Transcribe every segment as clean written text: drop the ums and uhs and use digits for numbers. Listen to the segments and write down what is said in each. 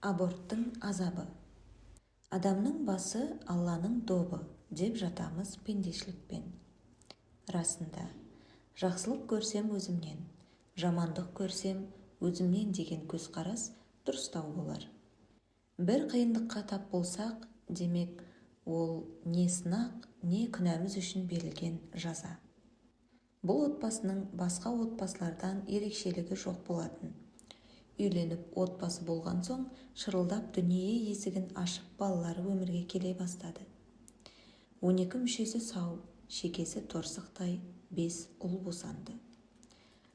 Аборттың азабы. Адамның басы Алланың добы деп жатамыз пендешілікпен. Расында, жақсылық көрсем өзімнен, жамандық көрсем өзімнен деген көзқарас дұрыстау болар. Бір қиындыққа тап болсақ, демек ол не сынақ, не күнәміз үшін берілген жаза. Бұл отбасының басқа отбасылардан ерекшелігі жоқ болатын. Үйленіп отбасы болған соң шырылдап дүние есігін ашып балалары өмірге келе бастады. 12 мүшесі сау, шекесі торсықтай 5 ұл босанды.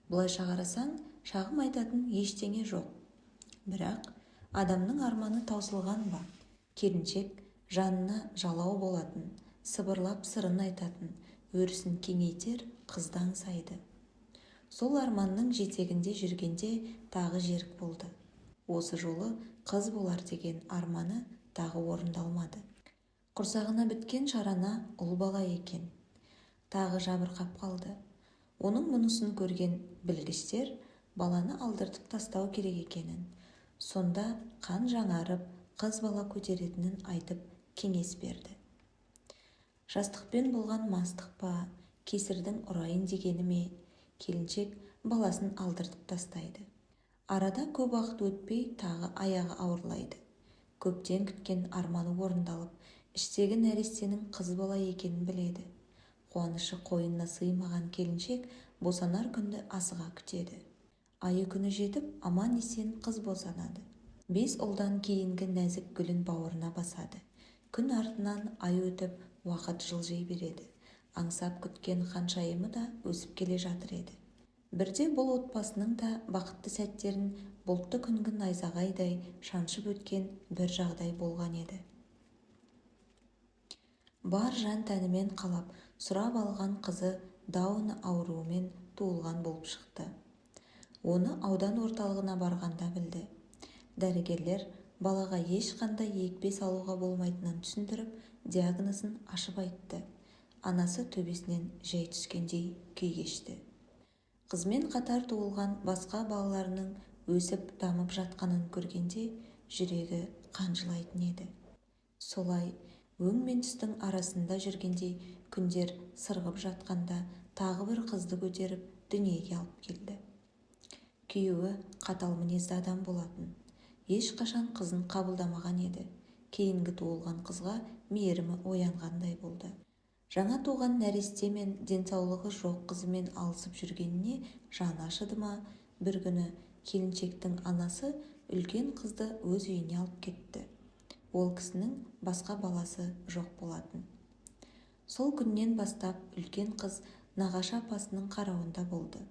Бұлайша қарасаң, шағым айтатын ештеңе жоқ. Бірақ адамның арманы таусылған ба? Келіншек жанына жалау болатын, сыбырлап сырын айтатын, өрісін кеңейтер қызды аңсайды. Сол арманның жетегінде жүргенде тағы жерік болды. Осы жолы қыз болар деген арманы тағы орындалмады. Құрсағына біткен шарана ұл бала екен. Тағы жабырқап қалды. Оның мұнысын көрген білгіштер баланы алдыртып тастау керек екенін, сонда қан жаңарып қыз бала көтеретінін айтып кеңес берді. Жастықпен болған мастық па, кесірдің ұрайын дегені ме, келіншек баласын алдыртып тастайды. Арада көп уақыт өтпей тағы аяғы ауырлайды. Көптен күткен арманы орындалып, іштегі нәрестенің қыз бала екенін біледі. Қуанышы қойнына сыймаған келіншек босанар күнді асыға күтеді. Айы күні жетіп, аман-есен қыз босанады. 5 ұлдан кейінгі нәзік гүлін бауырына басады. Күн артынан ай өтіп, уақыт жылжи береді. Аңсап күткен ханшайымы да өсіп келе жатыр еді. Бірде бұл отбасының да бақытты сәттерін бұлтты күнгі найзағайдай шаншып өткен бір жағдай болған еді. Бар жан тәнімен қалап, сұрап алған қызы Дауны ауруымен туылған болып шықты. Оны аудан орталығына барғанда білді. Дәрігерлер балаға ешқандай екпе салуға болмайтынын түсіндіріп, диагнозын ашып айтты. Анасы төбесінен жай түскендей күй кешті. Қызмен қатар туылған басқа балаларының өсіп дамып жатқанын көргенде жүрегі қанжылайтын еді. Солай өң мен түстің арасында жүргенде күндер сырғып жатқанда тағы бір қызды көтеріп дүниеге алып келді. Күйеуі қатал мінезді адам болатын. Ешқашан қызын қабылдамаған еді. Кейінгі туылған қызға мейірімі оянғандай болды. Жаңа туған нәресте мен денсаулығы жоқ қызымен алысып жүргеніне жаны ашыды ма, бір күні келіншектің анасы үлкен қызды өз үйіне алып кетті. Ол кісінің басқа баласы жоқ болатын. Сол күннен бастап үлкен қыз нағашы апасының қарауында болды.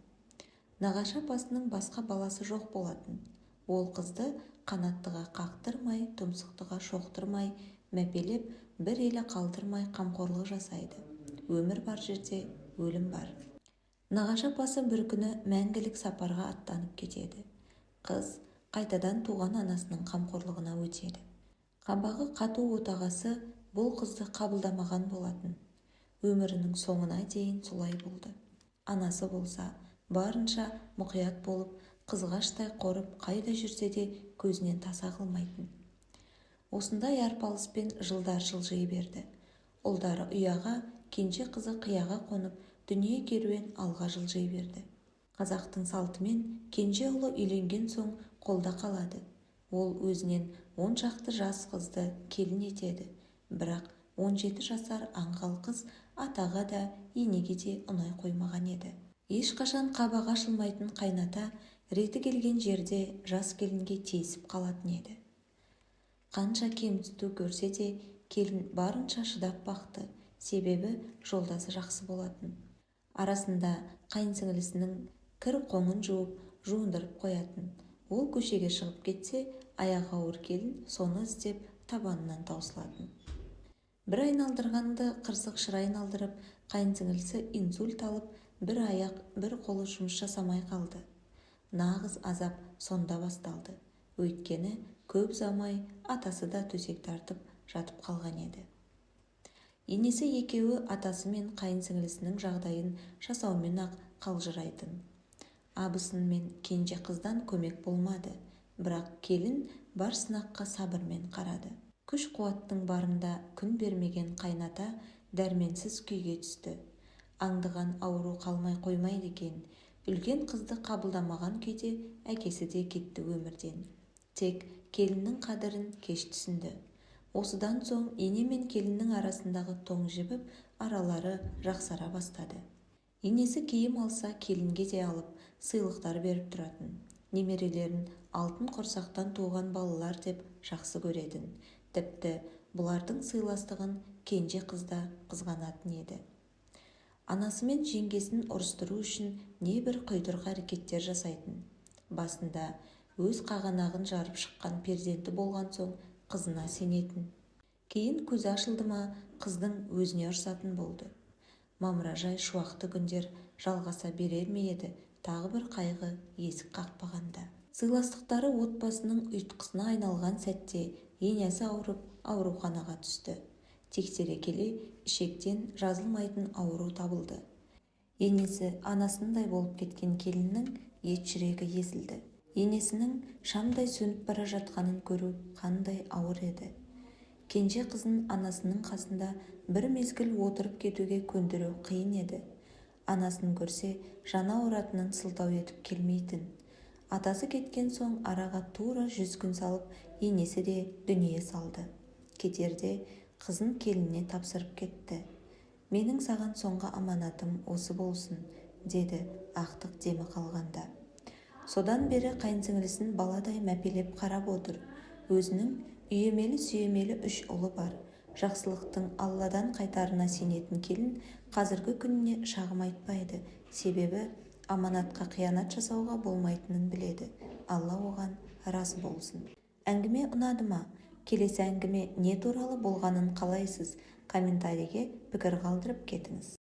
Нағашы апасының басқа баласы жоқ болатын. Ол қызды қанаттыға қақтырмай, тұмсықтыға шоқтырмай, мәпелеп, бір елі қалдырмай қамқорлық жасайды. Өмір бар жерде өлім бар. Нағашы апасы бір күні мәңгілік сапарға аттанып кетеді. Қыз қайтадан туған анасының қамқорлығына өтеді. Қабағы қату отағасы бұл қызды қабылдамаған болатын. Өмірінің соңына дейін солай болды. Анасы болса барынша мұқият болып, қызғаштай қорып, қайда жүрсе де көзінен таса қылмайтын. Осындай арпалыспен жылдар жылжи берді. Ұлдары ұяға, кенже қызы қияға қонып, дүние керуен алға жылжи берді. Қазақтың салтымен кенже ұлы үйленген соң қолда қалады. Ол өзінен 10 шақты жас қызды келін етеді. Бірақ 17 жасар аңғал қыз атаға да, енеге де ұнай қоймаған еді. Ешқашан қабағы ашылмайтын қайната реті келген жерде жас келінге тиісіп қалатын еді. Қанша кемсіту көрсе де келін барынша шыдап бақты, себебі жолдасы жақсы болатын. Арасында қайынсіңлісінің кір қоңын жуып, жуындырып қоятын. Ол көшеге шығып кетсе, аяғы ауыр келін соны іздеп табанынан таусылатын. Бір айналдырғанды қырсық шыр айналдырып, қайынсіңлісі инсульт алып, бір аяқ, бір қолы жұмыс жасамай қалды. Нағыз азап сонда басталды. Өйткені көп замай атасы да төсек тартып жатып қалған еді. Енесі екеуі атасы мен қайынсіңлісінің жағдайын жасаумен ақ қалжырайтын. Абысын мен кенже қыздан көмек болмады. бірақ келін бар сынаққа сабырмен қарады. Күш-қуаттың барында күн бермеген қайната дәрменсіз күйге түсті. Аңдыған ауру қалмай қоймайды екен. Үлкен қызды қабылдамаған күйде әкесі де кетті өмірден. Тек келіннің қадірін кеш түсінді. Осыдан соң ене мен келіннің арасындағы тоң жібіп, аралары жақсара бастады. Енесі киім алса, келінге де алып, сыйлықтар беріп тұратын. Немерелерін алтын құрсақтан туған балалар деп жақсы көретін. Тіпті бұлардың сыйластығын кенже қызда қызғанатын еді. Анасы мен жеңгесін ұрыстыру үшін небір құйтырқы әрекеттер жасайтын. Басында өз қағанағын жарып шыққан перзенті болған соң қызына сенетін. Кейін көзі ашылды ма, қыздың өзіне ұрсатын болды. Мамыражай шуақты күндер жалғаса берер ме еді, тағы бір қайғы есік қақпағанда. Сыйластықтары отбасының ұйтқысына айналған сәтте енесі ауырып ауруханаға түсті. Тексере келе ішектен жазылмайтын ауру табылды. Енесі анасындай болып кеткен келіннің ет жүрегі езілді. Енесінің шамдай сөніп бара жатқанын көру қандай ауыр еді. Кенже қызын анасының қасында бір мезгіл отырып кетуге көндіру қиын еді. Анасын көрсе, жана ауыратынын сылтау етіп келмейтін. Атасы кеткен соң араға тура 100 күн салып, енесі де дүние салды. Кетерде қызын келініне тапсырып кетті. Менің саған соңғы аманатым осы болсын, деді ақтық демі қалғанда. Содан бері қайынсіңлісін баладай мәпелеп қарап отыр. Өзінің үйемелі-сүйемелі 3 ұлы бар. Жақсылықтың Алладан қайтарына сенетін келін қазіргі күніне шағым айтпайды. Себебі аманатқа қиянат жасауға болмайтынын біледі. Алла оған разы болсын. Әңгіме ұнады ма? Келесі әңгіме не туралы болғанын қалайсыз? Комментарийге пікір қалдырып кетіңіз.